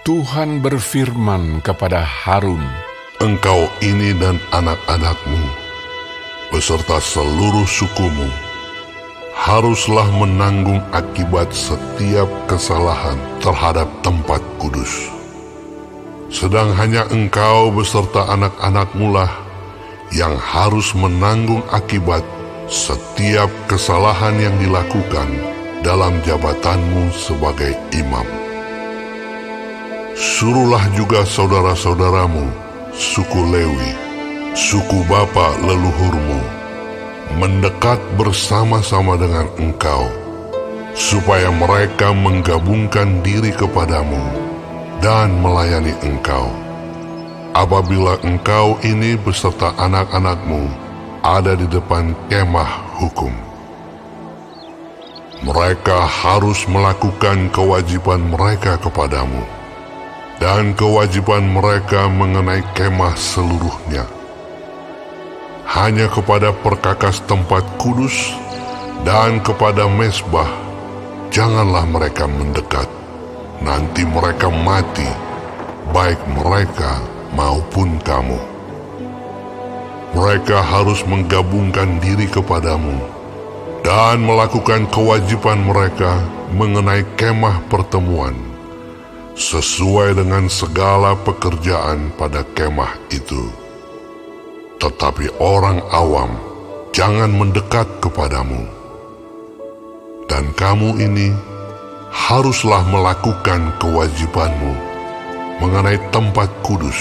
Tuhan berfirman kepada Harun, Engkau ini dan anak-anakmu, beserta seluruh sukumu, haruslah menanggung akibat setiap kesalahan terhadap tempat kudus. Sedang hanya engkau beserta anak-anakmu lah yang harus menanggung akibat setiap kesalahan yang dilakukan dalam jabatanmu sebagai imam. Suruhlah juga saudara-saudaramu, suku Lewi, suku bapa leluhurmu, mendekat bersama-sama dengan engkau, supaya mereka menggabungkan diri kepadamu dan melayani engkau. Apabila engkau ini beserta anak-anakmu ada di depan kemah hukum, mereka harus melakukan kewajiban mereka kepadamu dan kewajiban mereka mengenai kemah seluruhnya. Hanya kepada perkakas tempat kudus dan kepada mezbah janganlah mereka mendekat. Nanti mereka mati, baik mereka maupun kamu. Mereka harus menggabungkan diri kepadamu dan melakukan kewajiban mereka mengenai kemah pertemuan, sesuai dengan segala pekerjaan pada kemah itu. Tetapi orang awam jangan mendekat kepadamu. Dan kamu ini haruslah melakukan kewajibanmu mengenai tempat kudus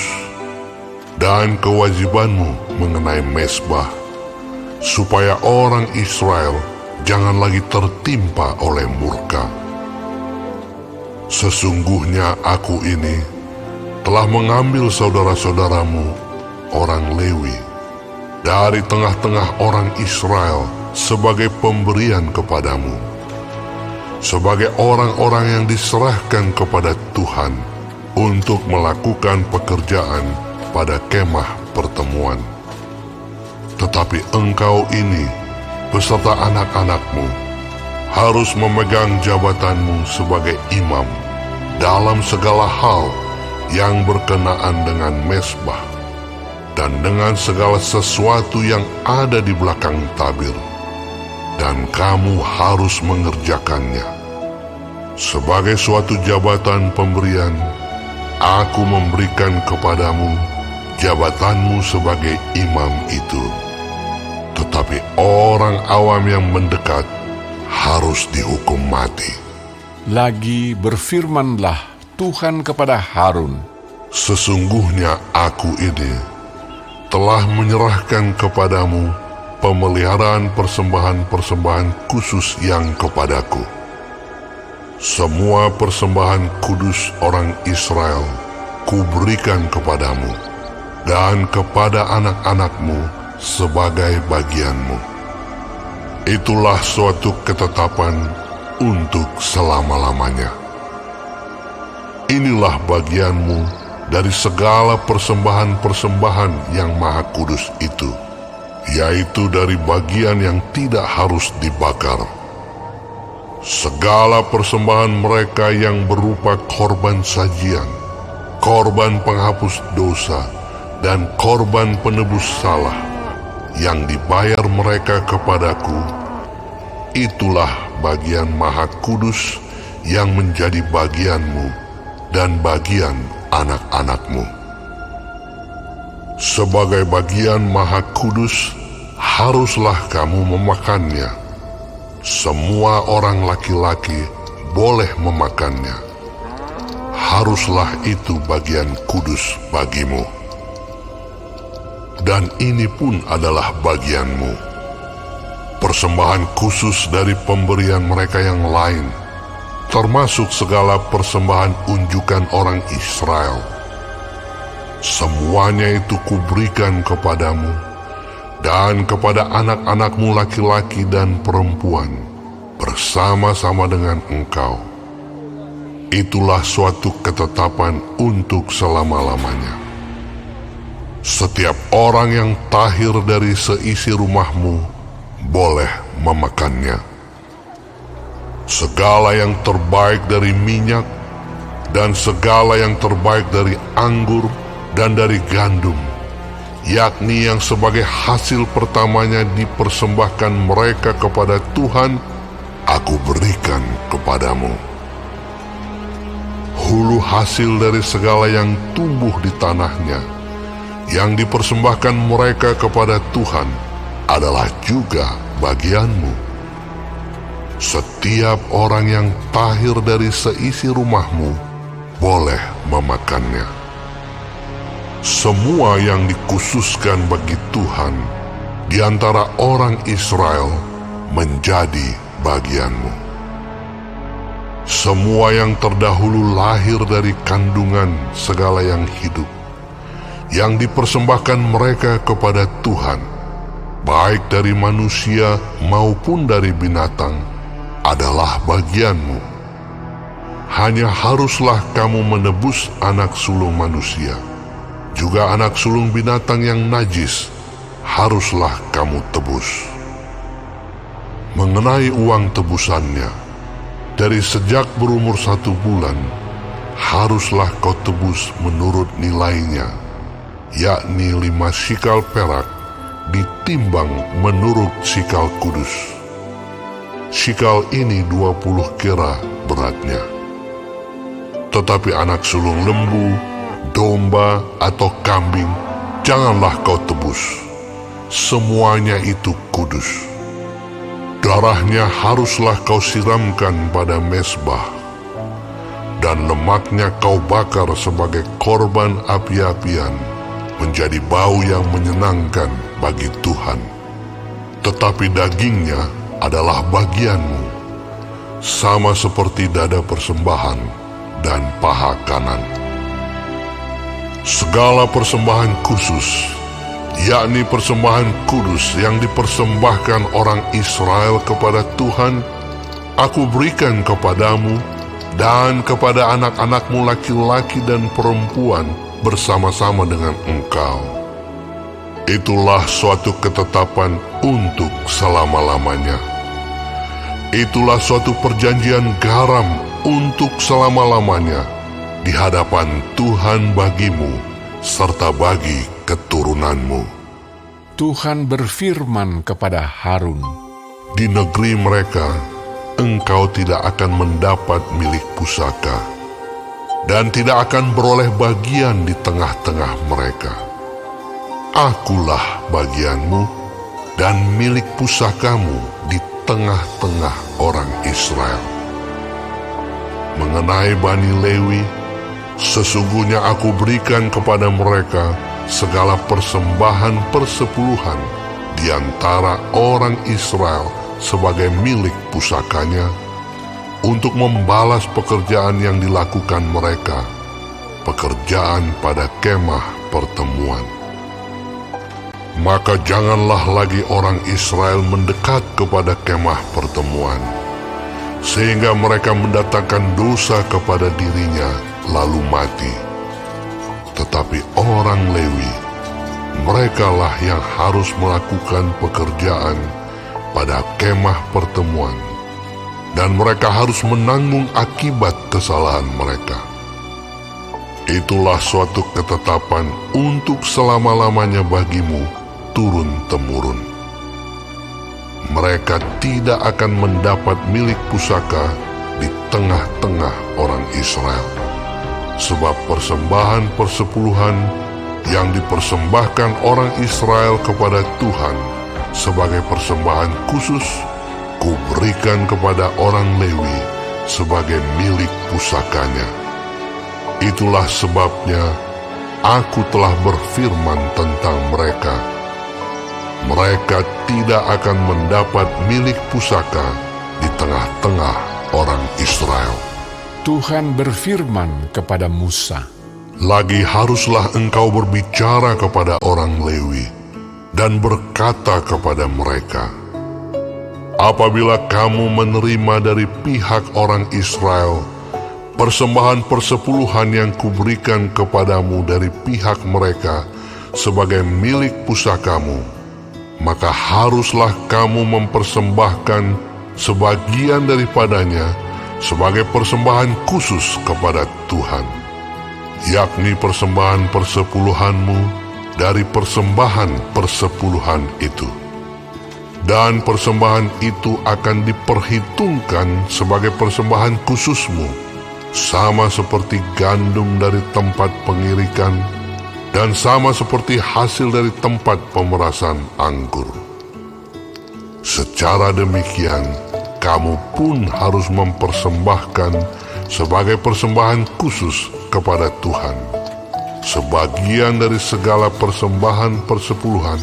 dan kewajibanmu mengenai mezbah, supaya orang Israel jangan lagi tertimpa oleh murka. Sesungguhnya aku ini telah mengambil saudara-saudaramu, orang Lewi, dari tengah-tengah orang Israel sebagai pemberian kepadamu, sebagai orang-orang yang diserahkan kepada Tuhan untuk melakukan pekerjaan pada kemah pertemuan. Tetapi engkau ini beserta anak-anakmu harus memegang jabatanmu sebagai imam dalam segala hal yang berkenaan dengan mezbah dan dengan segala sesuatu yang ada di belakang tabir, dan kamu harus mengerjakannya. Sebagai suatu jabatan pemberian, aku memberikan kepadamu jabatanmu sebagai imam itu. Tetapi orang awam yang mendekat harus dihukum mati. lagi berfirmanlah Tuhan kepada Harun, Sesungguhnya aku ini telah menyerahkan kepadamu pemeliharaan persembahan-persembahan khusus yang kepadaku. Semua persembahan kudus orang Israel kuberikan kepadamu dan kepada anak-anakmu sebagai bagianmu. Itulah suatu ketetapan untuk selama-lamanya. Inilah bagianmu dari segala persembahan-persembahan yang maha kudus itu, yaitu dari bagian yang tidak harus dibakar. Segala persembahan mereka yang berupa korban sajian, korban penghapus dosa, dan korban penebus salah yang dibayar mereka kepadaku, itulah bagian maha kudus yang menjadi bagianmu dan bagian anak-anakmu. Sebagai bagian maha kudus, haruslah kamu memakannya. Semua orang laki-laki boleh memakannya. Haruslah itu bagian kudus bagimu. Dan ini pun adalah bagianmu, persembahan khusus dari pemberian mereka yang lain, termasuk segala persembahan unjukan orang Israel. Semuanya itu kuberikan kepadamu dan kepada anak-anakmu laki-laki dan perempuan bersama-sama dengan engkau. Itulah suatu ketetapan untuk selama-lamanya. Setiap orang yang tahir dari seisi rumahmu boleh memakannya. Segala yang terbaik dari minyak dan segala yang terbaik dari anggur dan dari gandum, yakni yang sebagai hasil pertamanya dipersembahkan mereka kepada Tuhan, aku berikan kepadamu. Hulu hasil dari segala yang tumbuh di tanahnya, yang dipersembahkan mereka kepada Tuhan, adalah juga bagianmu. Setiap orang yang tahir dari seisi rumahmu boleh memakannya. Semua yang dikhususkan bagi Tuhan di antara orang Israel menjadi bagianmu. Semua yang terdahulu lahir dari kandungan segala yang hidup, yang dipersembahkan mereka kepada Tuhan, baik dari manusia maupun dari binatang, adalah bagianmu. Hanya haruslah kamu menebus anak sulung manusia, juga anak sulung binatang yang najis haruslah kamu tebus. Mengenai uang tebusannya, dari sejak berumur 1 bulan, haruslah kau tebus menurut nilainya, yakni 5 sikal perak, ditimbang menurut sikal kudus. Sikal ini 20 kera beratnya. Tetapi anak sulung lembu, domba, atau kambing, janganlah kau tebus. Semuanya itu kudus. Darahnya haruslah kau siramkan pada mezbah, dan lemaknya kau bakar sebagai korban api-apian, menjadi bau yang menyenangkan bagi Tuhan. Tetapi dagingnya adalah bagianmu, sama seperti dada persembahan dan paha kanan. Segala persembahan khusus, yakni persembahan kudus yang dipersembahkan orang Israel kepada Tuhan, aku berikan kepadamu dan kepada anak-anakmu laki-laki dan perempuan bersama-sama dengan engkau. Itulah suatu ketetapan untuk selama-lamanya. Itulah suatu perjanjian garam untuk selama-lamanya di hadapan Tuhan bagimu serta bagi keturunanmu. Tuhan berfirman kepada Harun, Di negeri mereka, engkau tidak akan mendapat milik pusaka, dan tidak akan beroleh bagian di tengah-tengah mereka. Akulah bagianmu dan milik pusakamu di tengah-tengah orang Israel. Mengenai Bani Lewi, sesungguhnya aku berikan kepada mereka segala persembahan persepuluhan di antara orang Israel sebagai milik pusakanya, untuk membalas pekerjaan yang dilakukan mereka, pekerjaan pada kemah pertemuan. Maka janganlah lagi orang Israel mendekat kepada kemah pertemuan, sehingga mereka mendatangkan dosa kepada dirinya lalu mati. Tetapi orang Lewi, merekalah yang harus melakukan pekerjaan pada kemah pertemuan, dan mereka harus menanggung akibat kesalahan mereka. Itulah suatu ketetapan untuk selama-lamanya bagimu turun-temurun. Mereka tidak akan mendapat milik pusaka di tengah-tengah orang Israel, sebab persembahan persepuluhan yang dipersembahkan orang Israel kepada Tuhan sebagai persembahan khusus, kuberikan kepada orang Lewi sebagai milik pusakanya. Itulah sebabnya aku telah berfirman tentang mereka. Mereka tidak akan mendapat milik pusaka di tengah-tengah orang Israel. Tuhan berfirman kepada Musa, Lagi haruslah engkau berbicara kepada orang Lewi dan berkata kepada mereka, apabila kamu menerima dari pihak orang Israel persembahan persepuluhan yang kuberikan kepadamu dari pihak mereka sebagai milik pusakamu, maka haruslah kamu mempersembahkan sebagian daripadanya sebagai persembahan khusus kepada Tuhan, yakni persembahan persepuluhanmu dari persembahan persepuluhan itu. Dan persembahan itu akan diperhitungkan sebagai persembahan khususmu, sama seperti gandum dari tempat pengirikan dan sama seperti hasil dari tempat pemerasan anggur. Secara demikian, kamu pun harus mempersembahkan sebagai persembahan khusus kepada Tuhan, sebagian dari segala persembahan persepuluhan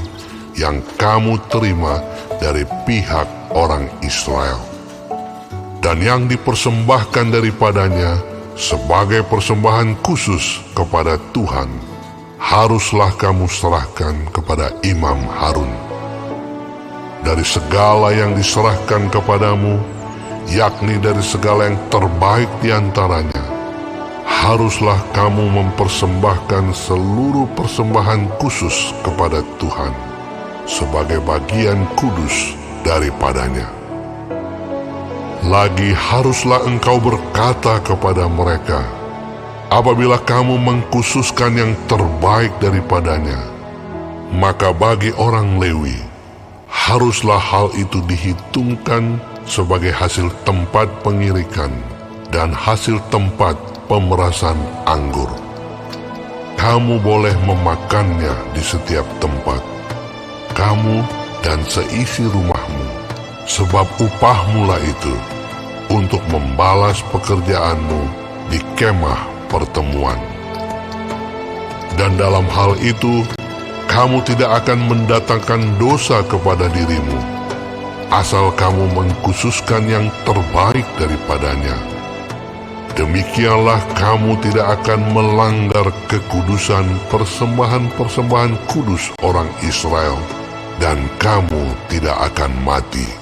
yang kamu terima dari pihak orang Israel. Dan yang dipersembahkan daripadanya sebagai persembahan khusus kepada Tuhan, haruslah kamu serahkan kepada Imam Harun. Dari segala yang diserahkan kepadamu, yakni dari segala yang terbaik di antaranya, haruslah kamu mempersembahkan seluruh persembahan khusus kepada Tuhan, sebagai bagian kudus daripadanya. Lagi haruslah engkau berkata kepada mereka, apabila kamu mengkhususkan yang terbaik daripadanya, maka bagi orang Lewi, haruslah hal itu dihitungkan sebagai hasil tempat pengirikan dan hasil tempat pemerasan anggur. Kamu boleh memakannya di setiap tempat, kamu dan seisi rumahmu, sebab upahmulah itu untuk membalas pekerjaanmu di kemah pertemuan. Dan dalam hal itu, kamu tidak akan mendatangkan dosa kepada dirimu, asal kamu mengkhususkan yang terbaik daripadanya. Demikianlah kamu tidak akan melanggar kekudusan persembahan-persembahan kudus orang Israel, dan kamu tidak akan mati.